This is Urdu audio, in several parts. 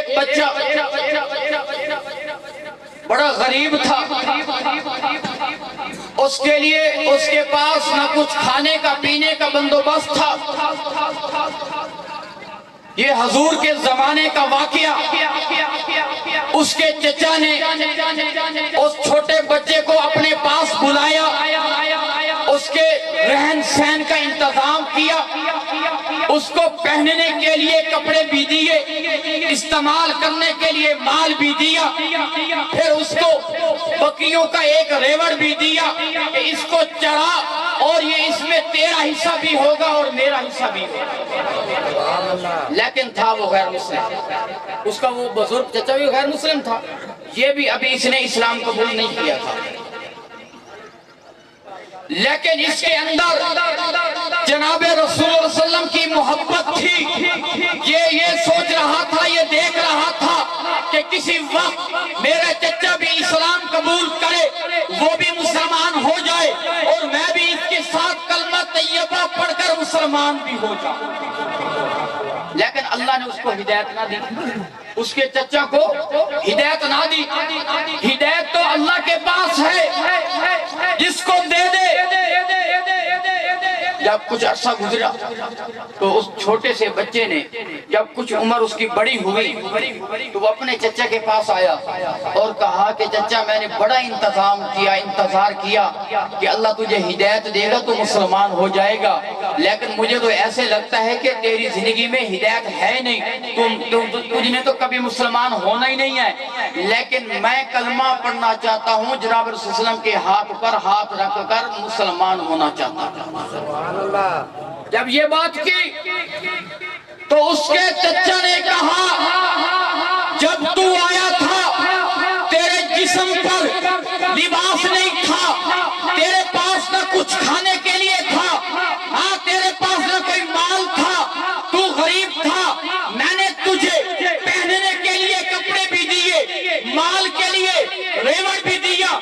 ایک بچہ بڑا غریب تھا، اس کے لیے اس کے پاس نہ کچھ کھانے کا پینے کا بندوبست تھا۔ یہ حضور کے زمانے کا واقعہ، اس کے چچا نے اس چھوٹے بچے کو اپنے پاس بلایا، اس کے رہن سہن کا انتظام کیا، اس کو پہننے کے لیے کپڑے بھی دیے، استعمال کرنے کے لیے مال بھی دیا، پھر اس کو بکریوں کا ایک ریوڑ بھی دیا کہ اس کو چڑھا اور یہ اس میں تیرا حصہ بھی ہوگا اور میرا حصہ بھی ہوگا۔ لیکن تھا وہ غیر مسلم، اس کا وہ بزرگ چچا بھی غیر مسلم تھا، یہ بھی ابھی اس نے اسلام قبول نہیں کیا تھا، لیکن اس کے اندر جناب رسول اللہ صلی اللہ علیہ وسلم کی محبت تھی۔ یہ سوچ رہا تھا، یہ دیکھ رہا تھا کہ کسی وقت میرا چچا بھی اسلام قبول کرے، وہ بھی مسلمان ہو جائے اور میں بھی اس کے ساتھ کلمہ طیبہ پڑھ کر مسلمان بھی ہو جاؤں۔ لیکن اللہ نے اس کو ہدایت نہ دی، اس کے چچا کو ہدایت نہ دی۔ ہدایت تو اللہ کے پاس ہے، جس کو دے دے۔ جب کچھ عرصہ گزرا تو اس چھوٹے سے بچے نے، جب کچھ عمر اس کی بڑی ہوئی تو وہ اپنے چچا کے پاس آیا اور کہا کہ چچا میں نے بڑا انتظار کیا کہ اللہ تجھے ہدایت دے گا تو مسلمان ہو جائے گا، لیکن مجھے تو ایسے لگتا ہے کہ تیری زندگی میں ہدایت ہے نہیں، تجھ نے تو کبھی مسلمان ہونا ہی نہیں ہے، لیکن میں کلمہ پڑھنا چاہتا ہوں، جناب رسول اللہ علیہ وسلم کے ہاتھ پر ہاتھ رکھ کر مسلمان ہونا چاہتا ہوں۔ جب یہ بات کی تو اس کے چچا نے کہا جب تو آیا تھا تیرے جسم پر لباس نہیں تھا، تیرے پاس نہ کچھ کھانے کے لیے تھا، ہاں تیرے پاس نہ کوئی مال تھا، تو غریب تھا، میں نے تجھے پہننے کے لیے کپڑے بھی دیے، مال کے لیے ریوڑ بھی دیا،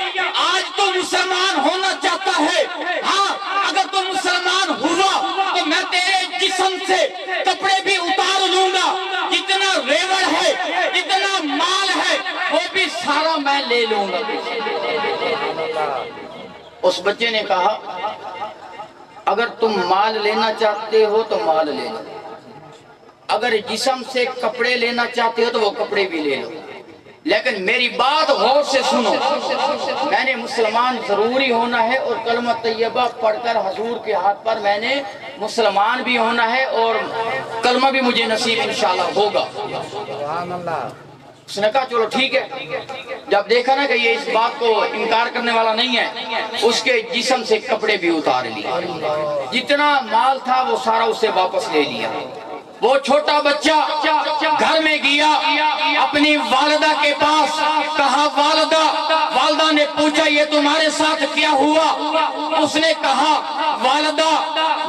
آج تو مسلمان ہونا چاہتا ہے، ہاں اگر تو مسلمان ہوا تو میں تیرے جسم سے کپڑے بھی اتار لوں گا، جتنا ریوڑ ہے جتنا مال ہے وہ بھی سارا میں لے لوں گا۔ اس بچے نے کہا اگر تم مال لینا چاہتے ہو تو مال لے لو، اگر جسم سے کپڑے لینا چاہتے ہو تو وہ کپڑے بھی لے لو، لیکن میری بات غور سے سنو، میں نے مسلمان ضروری ہونا ہے اور کلمہ طیبہ پڑھ کر حضور کے ہاتھ پر میں نے مسلمان بھی ہونا ہے اور کلمہ بھی مجھے نصیب انشاءاللہ ہوگا۔ اس نے کہا چلو ٹھیک ہے۔ جب دیکھا نا کہ یہ اس بات کو انکار کرنے والا نہیں ہے، اس کے جسم سے کپڑے بھی اتار لیے، جتنا مال تھا وہ سارا اسے واپس لے لیا۔ وہ چھوٹا بچہ گھر میں گیا اپنی والدہ کے پاس، کہا والدہ نے پوچھا یہ تمہارے ساتھ کیا ہوا؟ اس نے کہا والدہ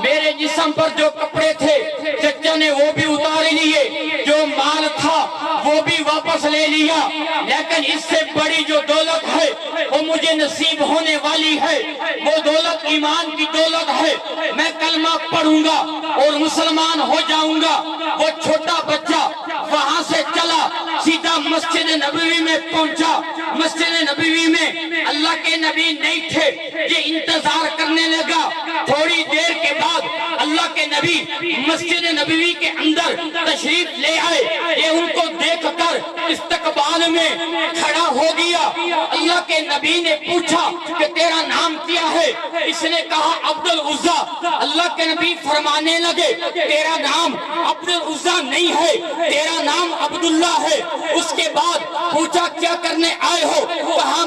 میرے جسم پر جو کپڑے تھے چچا نے وہ بھی اتار لیے، جو مال تھا وہ بھی واپس لے لیا، لیکن اس سے بڑی جو دولت ہے وہ مجھے نصیب ہونے والی ہے، وہ دولت ایمان کی دولت ہے، میں کلمہ پڑھوں گا اور مسلمان ہو جاؤں گا۔ وہ چھوٹا بچہ وہاں سے چلا سیدھا مسجد نبوی میں پہنچا۔ مسجد نبوی میں اللہ کے نبی نہیں تھے، یہ انتظار کرنے لگا۔ تھوڑی دیر کے بعد اللہ کے نبی مسجد نبوی کے اندر تشریف لے آئے، یہ ان کو دیکھ کر استقبال میں کھڑا ہو گیا۔ اللہ کے نبی نے پوچھا کہ تیرا نام کیا ہے؟ اس نے کہا عبدالعزیٰ۔ اللہ کے نبی فرمانے لگے تیرا نام عبدالعزیٰ نہیں ہے، تیرا نام عبداللہ ہے۔ اس کے بعد پوچھا کیا کرنے آئے ہو؟ کہا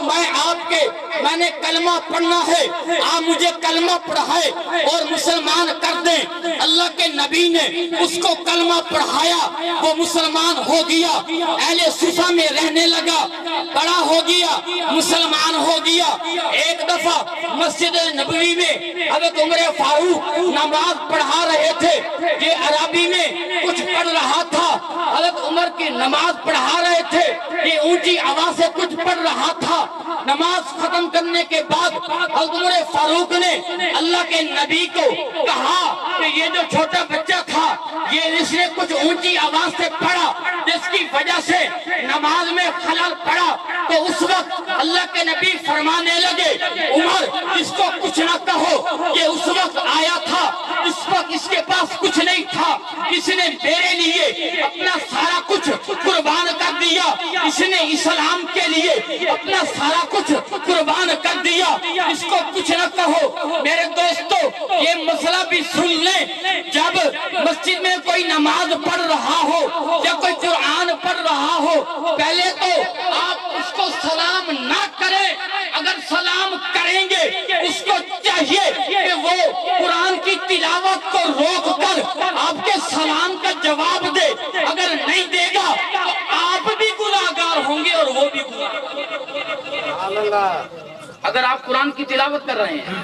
میں نے کلمہ پڑھنا ہے، آپ مجھے کلمہ پڑھائے اور مسلمان کر دیں۔ اللہ کے نبی نے اس کو کلمہ پڑھایا، وہ مسلمان ہو گیا، اہل صفہ میں رہنے لگا، بڑا ہو گیا، مسلمان ہو گیا۔ ایک دفعہ مسجد نبوی میں حضرت عمر فاروق نماز پڑھا رہے تھے، یہ عربی میں کچھ پڑھ رہا تھا، حضرت عمر کی نماز پڑھا رہے تھے، یہ اونچی آواز سے کچھ پڑھ رہا تھا۔ نماز ختم کرنے کے بعد حضرت عمر فاروق نے اللہ کے نبی کو کہا کہ یہ جو چھوٹا بچہ تھا یہ اس نے کچھ اونچی آواز سے پڑھا، جس کی وجہ سے نماز میں خلل پڑا تو اس وقت اللہ کے نبی فرمانے لگے عمر اس کو کچھ نہ کہو، یہ اس وقت آیا تھا اس وقت اس کے پاس کچھ نہیں تھا، اس نے میرے لیے اپنا سارا کچھ قربان کر دیا، اس نے اسلام کے لیے اپنا سارا کچھ قربان کر دیا، اس کو کچھ نہ کہو۔ میرے دوستو یہ مسئلہ بھی سن لیں، جب مسجد میں کوئی نماز پڑھ رہا ہو یا کوئی قرآن پڑھ رہا ہو، پہلے تو آپ اس کو سلام نہ کریں، اگر سلام کریں گے اس کو چاہیے کہ وہ قرآن کی تلاوت کو روک کر آپ کے سلام کا جواب دے، اگر نہیں دے گا تو آپ بھی گناہگار ہوں گے اور وہ بھی گناہگار۔ اگر آپ قرآن کی تلاوت کر رہے ہیں،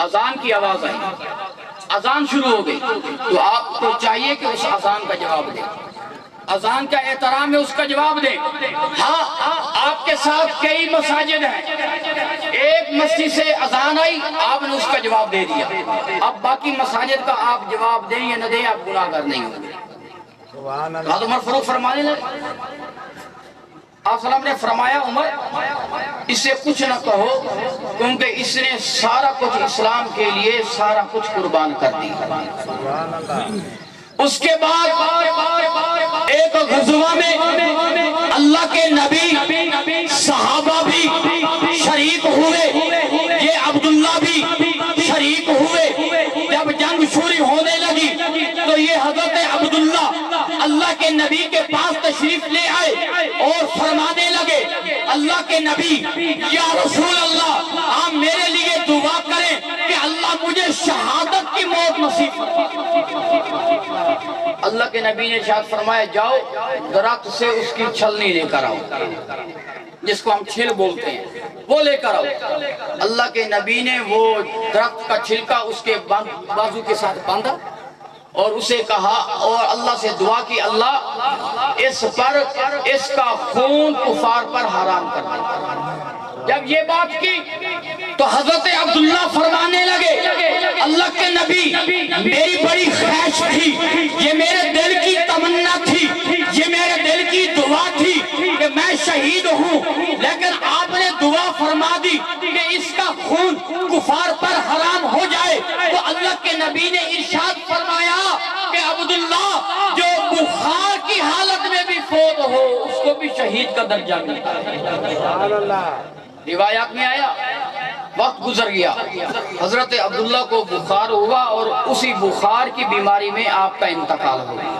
اذان کی آواز آئی، اذان شروع ہو گئی، تو آپ کو چاہیے کہ اس اذان کا جواب دیں، اذان کا احترام ہے اس کا جواب دیں۔ ہاں آپ کے ساتھ کئی مساجد ہیں، ایک مسجد سے اذان آئی آپ نے اس کا جواب دے دیا، اب باقی مساجد کا آپ جواب دیں یا نہ دیں آپ گناہگار نہیں ہوں گے۔ حضرت عمر فاروق فرمانے لگے، آپ صلی اللہ علیہ وسلم نے فرمایا عمر اسے کچھ نہ کہو کیونکہ اس نے سارا کچھ اسلام کے لیے سارا کچھ قربان کر دیا۔ اس کے بعد ایک غزوہ میں اللہ کے نبی صحابہ بھی شریک ہوئے، یہ عبداللہ بھی شریک ہوئے۔ جب جنگ شروع ہونے لگی تو یہ حضرت عبداللہ اللہ کے نبی کے پاس تشریف لے آئے اور فرمانے لگے اللہ کے نبی یا رسول اللہ آپ میرے لیے دعا کریں کہ اللہ مجھے شہادت کی موت نصیب فرمائے۔ اللہ کے نبی نے ارشاد فرمایا جاؤ درخت سے اس کی چھلنی لے کر آؤ، جس کو ہم چھل بولتے ہیں، وہ لے کر آؤ۔ اللہ کے نبی نے وہ درخت کا چھلکا اس کے بازو کے ساتھ باندھا اور اسے کہا اور اللہ سے دعا کی اللہ اس کا خون کفار پر حرام کر دے۔ جب یہ بات کی تو حضرت عبداللہ فرمانے لگے اللہ کے نبی میری بڑی خواہش تھی، یہ میرے دل کی تمنا تھی، یہ میرے دل کی دعا تھی کہ میں شہید ہوں، لیکن آپ نے دعا فرما دی کہ اس کا خون کفار پر حرام ہو جائے تو اللہ کے نبی نے ارشاد فرمایا کہ عبداللہ جو بخار کی حالت میں بھی فوت ہو اس کو بھی شہید کا درجہ ملتا ہے۔ روایات میں آیا وقت گزر گیا، حضرت عبداللہ کو بخار ہوا اور اسی بخار کی بیماری میں آپ کا انتقال ہو گیا۔